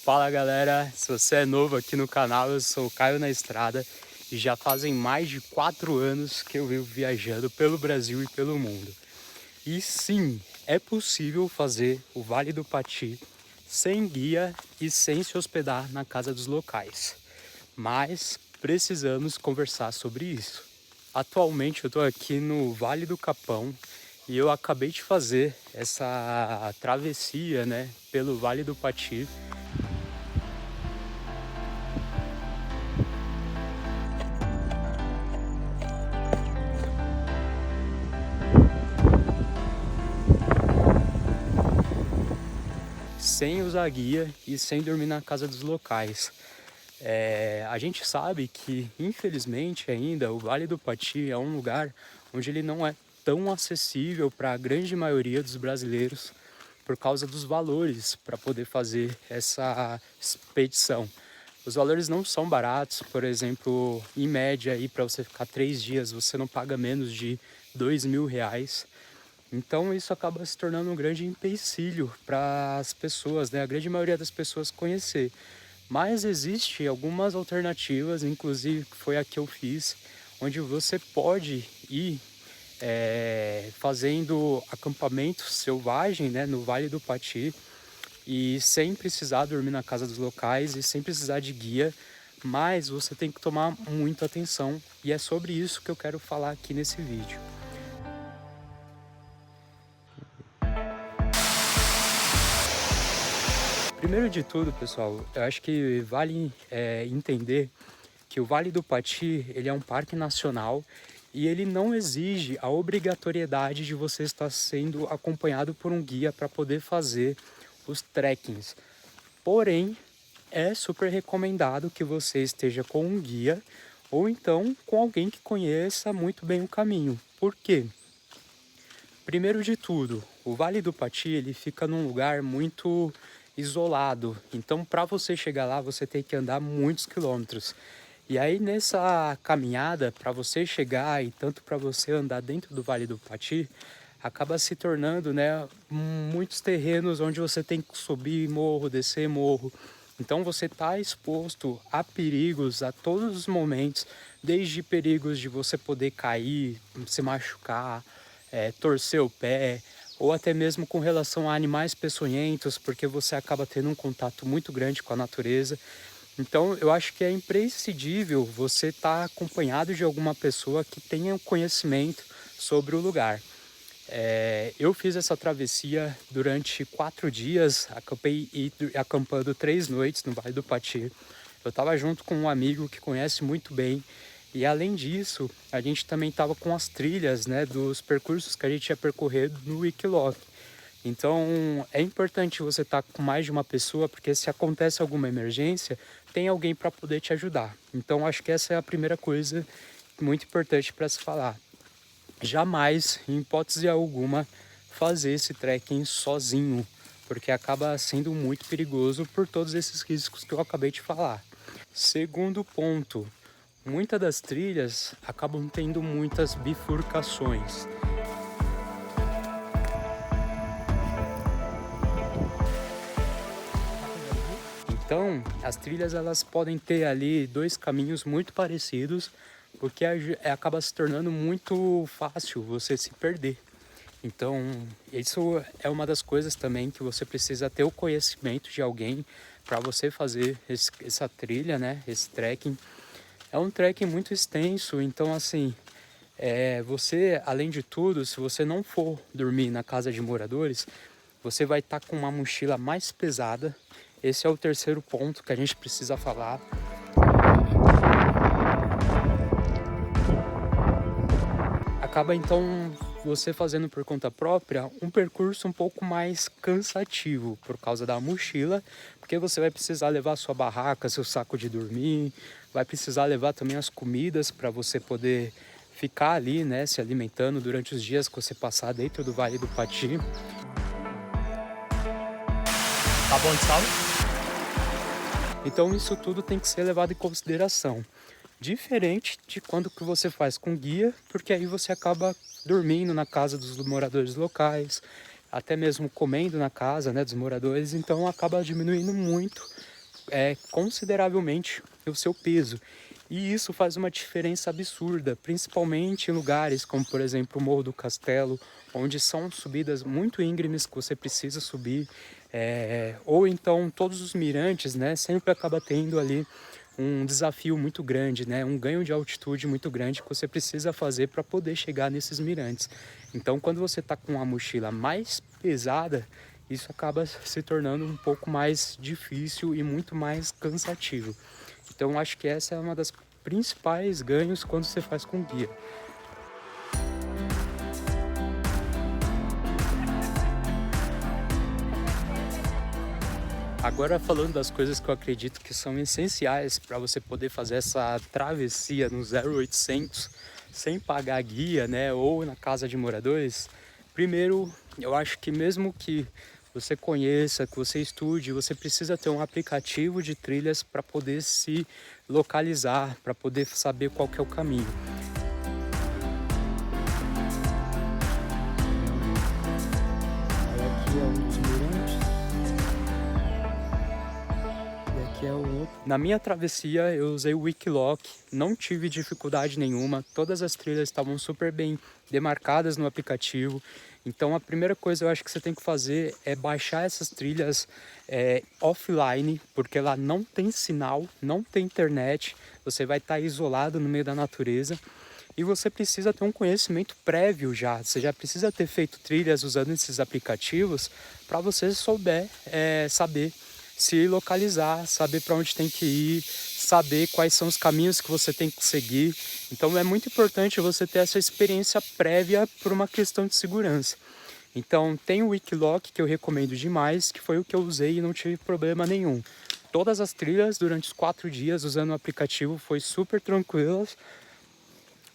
Fala galera, se você é novo aqui no canal, eu sou o Caio na Estrada e já fazem mais de 4 anos que eu vivo viajando pelo Brasil e pelo mundo. E sim, é possível fazer o Vale do Pati sem guia e sem se hospedar na casa dos locais, mas precisamos conversar sobre isso. Atualmente eu estou aqui no Vale do Capão e eu acabei de fazer essa travessia, né, pelo Vale do Pati. Sem usar guia e sem dormir na casa dos locais. A gente sabe que, infelizmente, ainda o Vale do Pati é um lugar onde ele não é tão acessível para a grande maioria dos brasileiros por causa dos valores para poder fazer essa expedição. Os valores não são baratos, por exemplo, em média, para você ficar 3 dias, você não paga menos de R$ 2.000. Então isso acaba se tornando um grande empecilho para as pessoas, né? A grande maioria das pessoas conhecer. Mas existe algumas alternativas, inclusive que foi a que eu fiz, onde você pode ir fazendo acampamento selvagem, né, no Vale do Pati, e sem precisar dormir na casa dos locais e sem precisar de guia, mas você tem que tomar muita atenção e é sobre isso que eu quero falar aqui nesse vídeo. Primeiro de tudo, pessoal, eu acho que vale entender que o Vale do Pati ele é um parque nacional e ele não exige a obrigatoriedade de você estar sendo acompanhado por um guia para poder fazer os trekkings. Porém, é super recomendado que você esteja com um guia ou então com alguém que conheça muito bem o caminho. Por quê? Primeiro de tudo, o Vale do Pati ele fica num lugar muito isolado. Então, para você chegar lá, você tem que andar muitos quilômetros. E aí nessa caminhada, para você chegar e tanto para você andar dentro do Vale do Pati, acaba se tornando, né, muitos terrenos onde você tem que subir morro, descer morro. Então você está exposto a perigos a todos os momentos, desde perigos de você poder cair, se machucar, torcer o pé, ou até mesmo com relação a animais peçonhentos, porque você acaba tendo um contato muito grande com a natureza. Então eu acho que é imprescindível você estar acompanhado de alguma pessoa que tenha conhecimento sobre o lugar. Eu fiz essa travessia durante 4 dias, acampei e acampando 3 noites no Vale do Pati. Eu estava junto com um amigo que conhece muito bem e além disso, a gente também estava com as trilhas, né, dos percursos que a gente ia percorrer no Wikiloc. Então é importante você estar com mais de uma pessoa, porque se acontece alguma emergência, tem alguém para poder te ajudar. Então acho que essa é a primeira coisa muito importante para se falar. Jamais, em hipótese alguma, fazer esse trekking sozinho, porque acaba sendo muito perigoso por todos esses riscos que eu acabei de falar. Segundo ponto, muitas das trilhas acabam tendo muitas bifurcações. Então, as trilhas elas podem ter ali dois caminhos muito parecidos, porque acaba se tornando muito fácil você se perder. Então, isso é uma das coisas também que você precisa ter o conhecimento de alguém para você fazer essa trilha, né? Esse trekking. É um trekking muito extenso, então assim, você, além de tudo, se você não for dormir na casa de moradores, você vai estar com uma mochila mais pesada. Esse é o terceiro ponto que a gente precisa falar. Acaba então você fazendo por conta própria um percurso um pouco mais cansativo por causa da mochila, porque você vai precisar levar sua barraca, seu saco de dormir, vai precisar levar também as comidas para você poder ficar ali, né, se alimentando durante os dias que você passar dentro do Vale do Pati. Tá bom de sal? Então isso tudo tem que ser levado em consideração. Diferente de quando que você faz com guia, porque aí você acaba dormindo na casa dos moradores locais, até mesmo comendo na casa, né, dos moradores, então acaba diminuindo muito consideravelmente o seu peso. E isso faz uma diferença absurda, principalmente em lugares como, por exemplo, o Morro do Castelo, onde são subidas muito íngremes que você precisa subir, ou então todos os mirantes, né, sempre acaba tendo ali um desafio muito grande, né, um ganho de altitude muito grande que você precisa fazer para poder chegar nesses mirantes. Então, quando você está com uma mochila mais pesada, isso acaba se tornando um pouco mais difícil e muito mais cansativo. Então acho que essa é uma das principais ganhos quando você faz com guia. Agora falando das coisas que eu acredito que são essenciais para você poder fazer essa travessia no 0800 sem pagar guia, né, ou na casa de moradores. Primeiro, eu acho que mesmo que você conheça, que você estude, você precisa ter um aplicativo de trilhas para poder se localizar, para poder saber qual que é o caminho. Aí aqui é um dos mirantes. E aqui é o outro. Na minha travessia eu usei o Wikiloc, não tive dificuldade nenhuma, todas as trilhas estavam super bem demarcadas no aplicativo. Então a primeira coisa eu acho que você tem que fazer é baixar essas trilhas offline, porque lá não tem sinal, não tem internet, você vai estar isolado no meio da natureza. E você precisa ter um conhecimento prévio já, você já precisa ter feito trilhas usando esses aplicativos para você saber se localizar, saber para onde tem que ir, saber quais são os caminhos que você tem que seguir. Então é muito importante você ter essa experiência prévia por uma questão de segurança. Então tem o Wikiloc que eu recomendo demais, que foi o que eu usei e não tive problema nenhum. Todas as trilhas durante os 4 dias usando o aplicativo foi super tranquilas.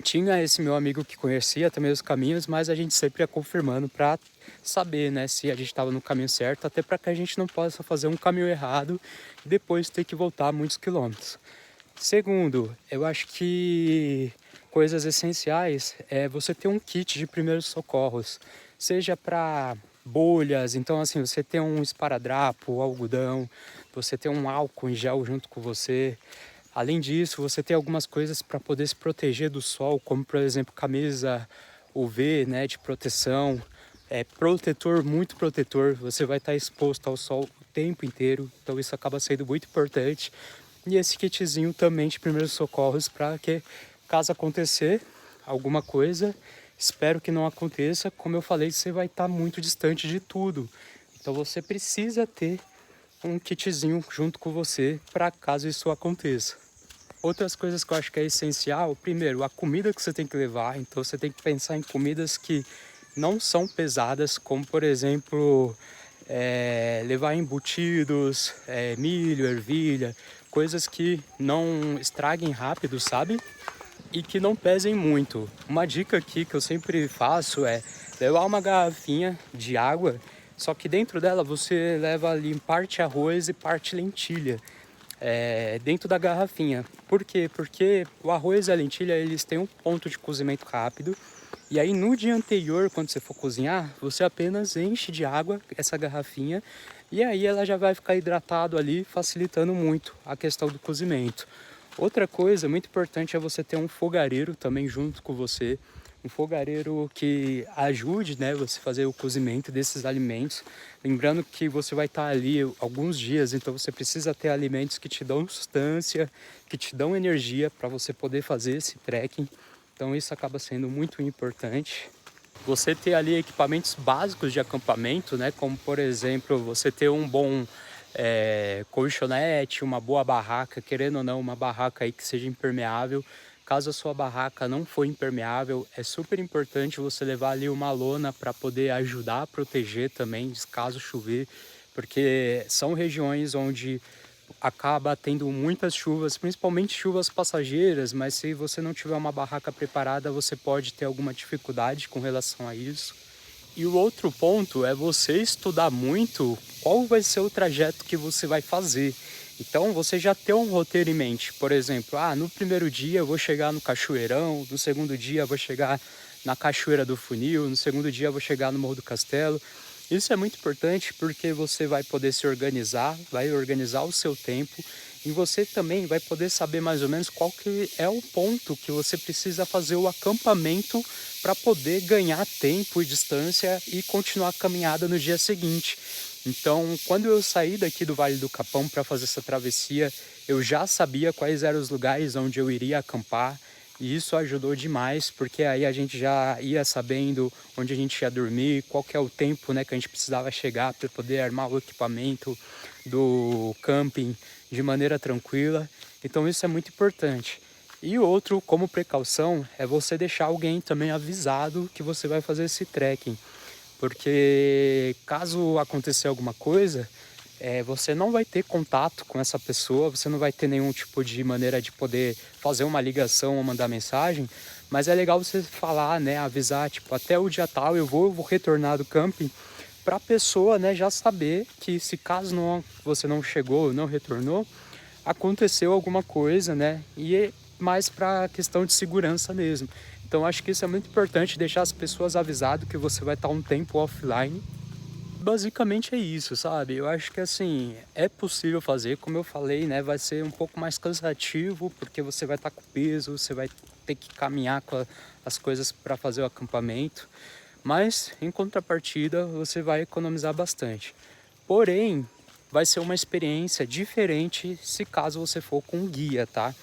Tinha esse meu amigo que conhecia também os caminhos, mas a gente sempre ia confirmando para saber, né, se a gente estava no caminho certo, até para que a gente não possa fazer um caminho errado e depois ter que voltar muitos quilômetros. Segundo, eu acho que coisas essenciais é você ter um kit de primeiros socorros, seja para bolhas, então assim, você tem um esparadrapo, algodão, você tem um álcool em gel junto com você. Além disso, você tem algumas coisas para poder se proteger do sol, como por exemplo camisa UV, né, de proteção, protetor, muito protetor. Você vai estar exposto ao sol o tempo inteiro, então isso acaba sendo muito importante. E esse kitzinho também de primeiros socorros para que, caso acontecer alguma coisa, espero que não aconteça. Como eu falei, você vai estar muito distante de tudo, então você precisa ter um kitzinho junto com você para caso isso aconteça. Outras coisas que eu acho que é essencial, primeiro, a comida que você tem que levar. Então você tem que pensar em comidas que não são pesadas, como por exemplo, levar embutidos, milho, ervilha, coisas que não estraguem rápido, sabe? E que não pesem muito. Uma dica aqui que eu sempre faço é levar uma garrafinha de água, só que dentro dela você leva ali parte arroz e parte lentilha. Dentro da garrafinha. Por quê? Porque o arroz e a lentilha eles têm um ponto de cozimento rápido. E aí no dia anterior, quando você for cozinhar, você apenas enche de água essa garrafinha e aí ela já vai ficar hidratado ali, facilitando muito a questão do cozimento. Outra coisa muito importante é você ter um fogareiro também junto com você, um fogareiro que ajude, né, você fazer o cozimento desses alimentos. Lembrando que você vai estar ali alguns dias, então você precisa ter alimentos que te dão sustância, que te dão energia para você poder fazer esse trekking. Então isso acaba sendo muito importante. Você ter ali equipamentos básicos de acampamento, né, como por exemplo, você ter um bom colchonete, uma boa barraca, querendo ou não, uma barraca aí que seja impermeável. Caso a sua barraca não for impermeável, é super importante você levar ali uma lona para poder ajudar a proteger também, caso chover, porque são regiões onde acaba tendo muitas chuvas, principalmente chuvas passageiras, mas se você não tiver uma barraca preparada, você pode ter alguma dificuldade com relação a isso. E o outro ponto é você estudar muito qual vai ser o trajeto que você vai fazer. Então você já tem um roteiro em mente. Por exemplo, no primeiro dia eu vou chegar no Cachoeirão, no segundo dia eu vou chegar na Cachoeira do Funil, no segundo dia eu vou chegar no Morro do Castelo. Isso é muito importante porque você vai poder se organizar, vai organizar o seu tempo e você também vai poder saber mais ou menos qual que é o ponto que você precisa fazer o acampamento para poder ganhar tempo e distância e continuar a caminhada no dia seguinte. Então, quando eu saí daqui do Vale do Capão para fazer essa travessia, eu já sabia quais eram os lugares onde eu iria acampar. E isso ajudou demais, porque aí a gente já ia sabendo onde a gente ia dormir, qual que é o tempo, né, que a gente precisava chegar para poder armar o equipamento do camping de maneira tranquila. Então isso é muito importante. E outro, como precaução, é você deixar alguém também avisado que você vai fazer esse trekking. Porque caso acontecer alguma coisa, você não vai ter contato com essa pessoa, você não vai ter nenhum tipo de maneira de poder fazer uma ligação ou mandar mensagem, mas é legal você falar, né, avisar, tipo, até o dia tal eu vou retornar do camping, para a pessoa, né, já saber que se caso você não chegou, não retornou, aconteceu alguma coisa, né, e é mais para questão de segurança mesmo. Então acho que isso é muito importante, deixar as pessoas avisadas que você vai estar um tempo offline. Basicamente é isso, sabe? Eu acho que assim, é possível fazer, como eu falei, né? Vai ser um pouco mais cansativo, porque você vai estar com peso, você vai ter que caminhar com as coisas para fazer o acampamento, mas em contrapartida você vai economizar bastante. Porém, vai ser uma experiência diferente se caso você for com um guia, tá?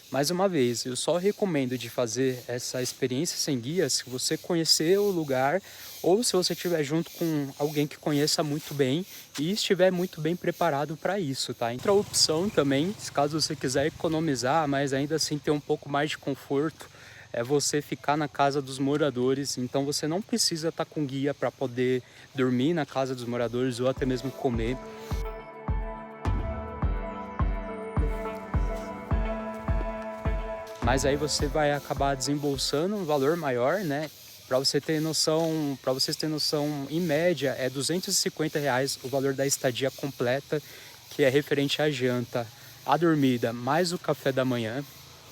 Mais uma vez, eu só recomendo de fazer essa experiência sem guia se você conhecer o lugar ou se você estiver junto com alguém que conheça muito bem e estiver muito bem preparado para isso, tá? Outra opção também, caso você quiser economizar, mas ainda assim ter um pouco mais de conforto, é você ficar na casa dos moradores. Então você não precisa estar com guia para poder dormir na casa dos moradores ou até mesmo comer. Mas aí você vai acabar desembolsando um valor maior, né? Para você ter noção, para vocês terem noção, em média é R$ 250 o valor da estadia completa, que é referente à janta, a dormida, mais o café da manhã.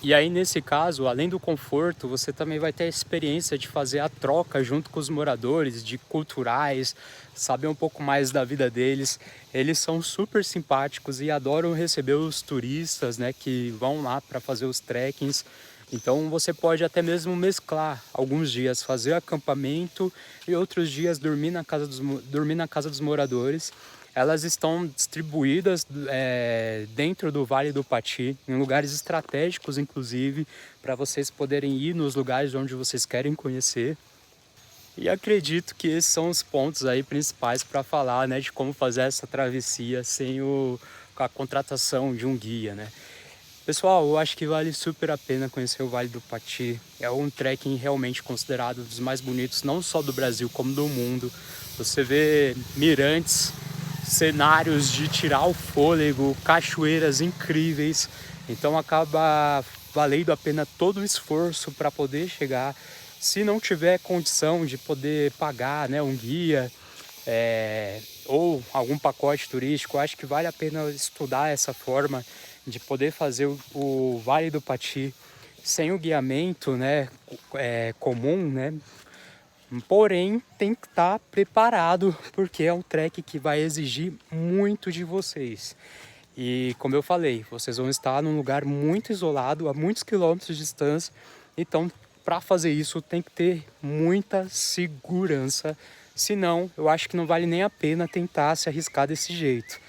E aí nesse caso, além do conforto, você também vai ter a experiência de fazer a troca junto com os moradores, de culturais, saber um pouco mais da vida deles. Eles são super simpáticos e adoram receber os turistas, né, que vão lá para fazer os trekkings. Então você pode até mesmo mesclar alguns dias, fazer acampamento e outros dias dormir na casa dos moradores. Elas estão distribuídas dentro do Vale do Pati, em lugares estratégicos, inclusive, para vocês poderem ir nos lugares onde vocês querem conhecer. E acredito que esses são os pontos aí principais para falar, né, de como fazer essa travessia sem com a contratação de um guia, né? Pessoal, eu acho que vale super a pena conhecer o Vale do Pati. É um trekking realmente considerado dos mais bonitos, não só do Brasil, como do mundo. Você vê mirantes, cenários de tirar o fôlego, cachoeiras incríveis. Então acaba valendo a pena todo o esforço para poder chegar. Se não tiver condição de poder pagar, né, um guia ou algum pacote turístico, acho que vale a pena estudar essa forma de poder fazer o Vale do Pati sem o guiamento, né, comum, né? Porém, tem que estar preparado, porque é um trek que vai exigir muito de vocês. E como eu falei, vocês vão estar num lugar muito isolado, a muitos quilômetros de distância. Então, para fazer isso, tem que ter muita segurança. Senão, eu acho que não vale nem a pena tentar se arriscar desse jeito.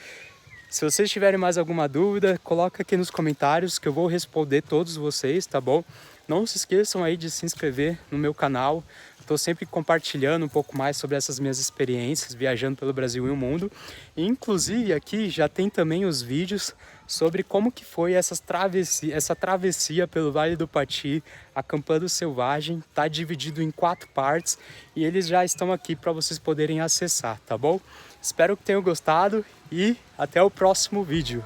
Se vocês tiverem mais alguma dúvida, coloca aqui nos comentários que eu vou responder todos vocês, tá bom? Não se esqueçam aí de se inscrever no meu canal. Estou sempre compartilhando um pouco mais sobre essas minhas experiências viajando pelo Brasil e o mundo. E, inclusive aqui já tem também os vídeos sobre como que foi essa travessia pelo Vale do Pati, acampando selvagem. Está dividido em 4 partes e eles já estão aqui para vocês poderem acessar, tá bom? Espero que tenham gostado e até o próximo vídeo.